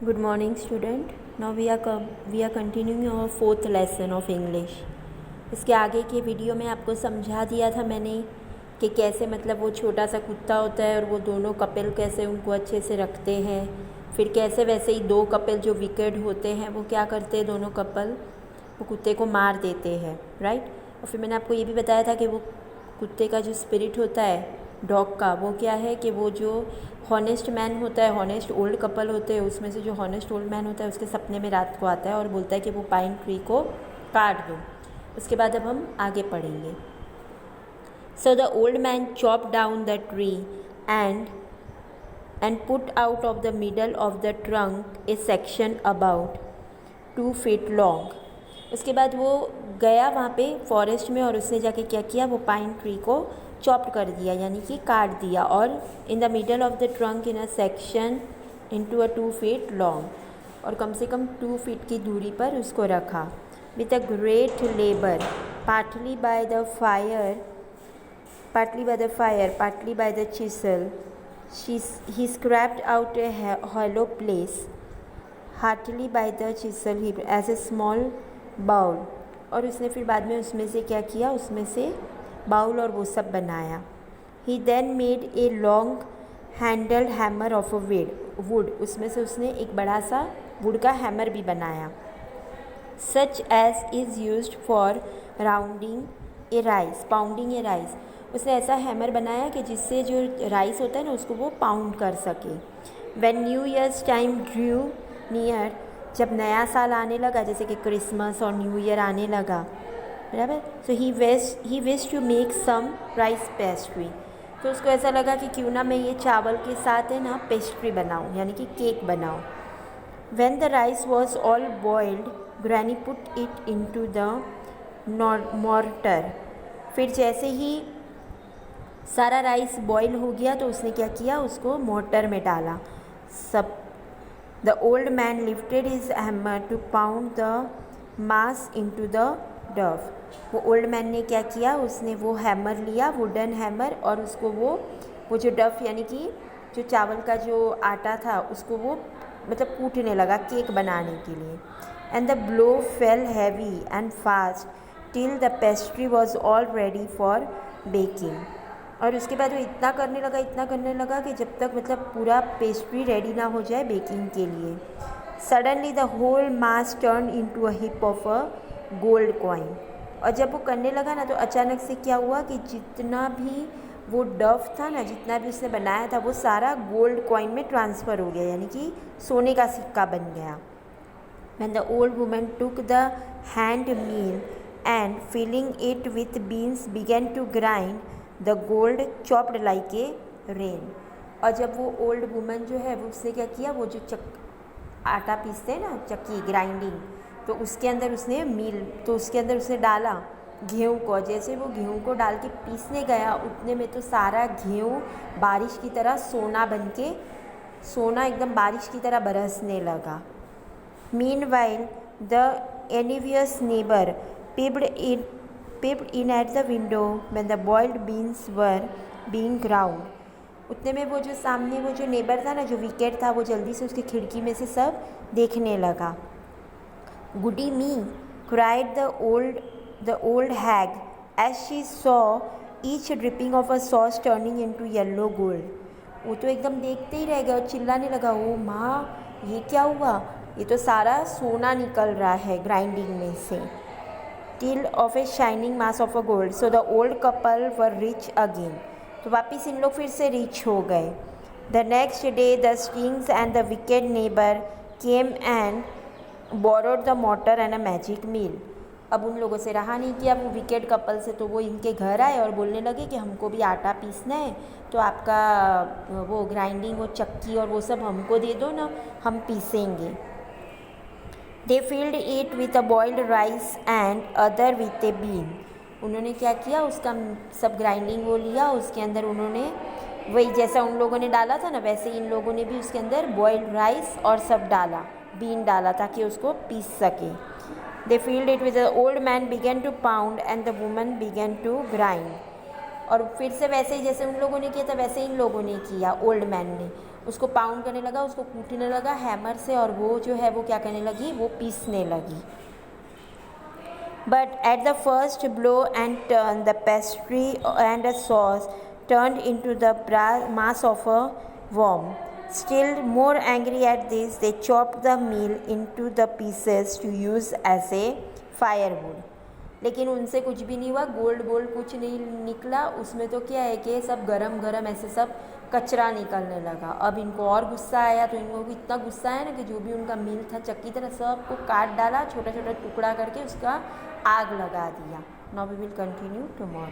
Good morning, student. Now we are continuing our fourth lesson of English. इसके आगे के video में आपको समझा दिया था मैंने कि कैसे मतलब वो छोटा सा कुत्ता होता है और वो दोनों कपिल कैसे उनको अच्छे से रखते हैं। फिर कैसे वैसे ही दो कपिल जो विकेड होते हैं वो क्या करते हैं, दोनों कपिल वो कुत्ते को मार देते हैं, राइट। और फिर मैंने आपको ये भी बताया था कि वो कुत्ते का जो स्पिरिट होता है डॉग का, वो क्या है कि वो जो हॉनेस्ट मैन होता है, हॉनेस्ट ओल्ड कपल होते हैं, उसमें से जो हॉनेस्ट ओल्ड मैन होता है उसके सपने में रात को आता है और बोलता है कि वो पाइन ट्री को काट दो। उसके बाद अब हम आगे पढ़ेंगे। सो the old man chop down the tree and put out of the middle of the trunk A section about 2 feet long. उसके बाद वो गया वहाँ पे फॉरेस्ट में और उसने जाके क्या किया, वो पाइन ट्री को चॉप्ड कर दिया, यानी कि काट दिया, और in the middle of the trunk in a section into a 2 feet long, और कम से कम 2 feet की दूरी पर उसको रखा। With a great labour, partly by the fire, partly by the chisel, he scraped out a hollow place, heartily by the chisel as a small bowl, और उसने फिर बाद में उसमें से क्या किया, उसमें से बाउल और वो सब बनाया। He then made a long handled hammer of a wood, उसमें से उसने एक बड़ा सा वुड का हैमर भी बनाया। Such as is used for rounding a rice, pounding a rice, उसने ऐसा हैमर बनाया कि जिससे जो राइस होता है ना उसको वो पाउंड कर सके। When new years time Drew near, जब नया साल आने लगा, जैसे कि क्रिसमस और न्यू ईयर आने लगा, बराबर। So he wish to make some rice pastry, तो उसको ऐसा लगा कि क्यों ना मैं ये चावल के साथ है ना पेस्ट्री बनाऊँ, यानी कि केक बनाऊँ। When the rice was all boiled, granny put it into the mortar, फिर जैसे ही सारा राइस बॉईल हो गया तो उसने क्या किया, उसको मोर्टर में डाला सब। The old man lifted his hammer to pound the mass into the dough, वो ओल्ड मैन ने क्या किया, उसने वो हैमर लिया, वुडन हैमर, और उसको वो जो डफ यानी कि जो चावल का जो आटा था उसको वो मतलब कूटने लगा केक बनाने के लिए। And the blow fail heavy and fast till the pastry was all ready for baking, और उसके बाद वो इतना करने लगा कि जब तक मतलब पूरा पेस्ट्री रेडी ना हो जाए बेकिंग के लिए। Suddenly the whole mass turn into a heap of a gold coin, और जब वो करने लगा ना तो अचानक से क्या हुआ कि जितना भी वो डफ था ना, जितना भी उसने बनाया था, वो सारा गोल्ड कॉइन में ट्रांसफ़र हो गया, यानी कि सोने का सिक्का बन गया। When the old woman took the hand mill and filling it with beans began to grind the gold chopped like a rain, और जब वो ओल्ड वुमन जो है वो उसने क्या किया, वो जो आटा पीसते हैं ना, चक्की ग्राइंडिंग, तो उसके अंदर उसने मील, तो उसके अंदर उसने डाला गेहूँ को। जैसे वो गेहूँ को डाल के पीसने गया उतने में तो सारा गेहूँ बारिश की तरह सोना बन के, सोना एकदम बारिश की तरह बरसने लगा। Meanwhile, the envious neighbor peeped in at the window when the boiled beans were being ground. उतने में वो जो सामने वो जो नेबर था ना, जो विकेट था, वो जल्दी से उसकी खिड़की में से सब देखने लगा। Goody me, cried the old hag as she saw each dripping of a sauce turning into yellow gold. वो तो एकदम देखते ही रह गया और चिल्लाने लगा, ओ माँ ये क्या हुआ, ये तो सारा सोना निकल रहा है ग्राइंडिंग में से। Till of a shining mass of a gold, so the old couple were rich again, तो वापिस इन लोग फिर से रिच हो गए। The next day the stings and the wicked neighbour came and borrowed the mortar and a magic mill, अब उन लोगों से रहा नहीं किया वो विकेड कपल से, तो वो इनके घर आए और बोलने लगे कि हमको भी आटा पीसना है, तो आपका वो ग्राइंडिंग वो चक्की और वो सब हमको दे दो ना, हम पीसेंगे। They filled it with a boiled rice and other with a bean, उन्होंने क्या किया, उसका सब ग्राइंडिंग वो लिया, उसके अंदर उन्होंने वही जैसा उन लोगों ने डाला था ना वैसे इन लोगों ने भी उसके अंदर बॉइल्ड राइस और सब डाला, बीन डाला ताकि उसको पीस सके। They filled it with the old man began to pound and the woman began to grind, और फिर से वैसे ही जैसे उन लोगों ने किया था वैसे इन लोगों ने किया, ओल्ड मैन ने, उसको पाउंड करने लगा, उसको कूटने लगा हैमर से, और वो जो है वो क्या करने लगी, वो पीसने लगी. But at the first blow and turn, the pastry and a sauce turned into the mass of a worm. Still more angry at this, they chopped the meal into the pieces to use as a firewood. लेकिन उनसे कुछ भी नहीं हुआ, gold कुछ नहीं निकला उसमें. तो क्या है कि सब गरम गरम ऐसे सब कचरा निकलने लगा. अब इनको और गुस्सा आया, तो इनको इतना गुस्सा आया ना कि जो भी उनका मील था चक्की तरह सबको काट डाला, छोटा छोटा टुकड़ा करके उसका आग लगा दिया. Now we will continue tomorrow.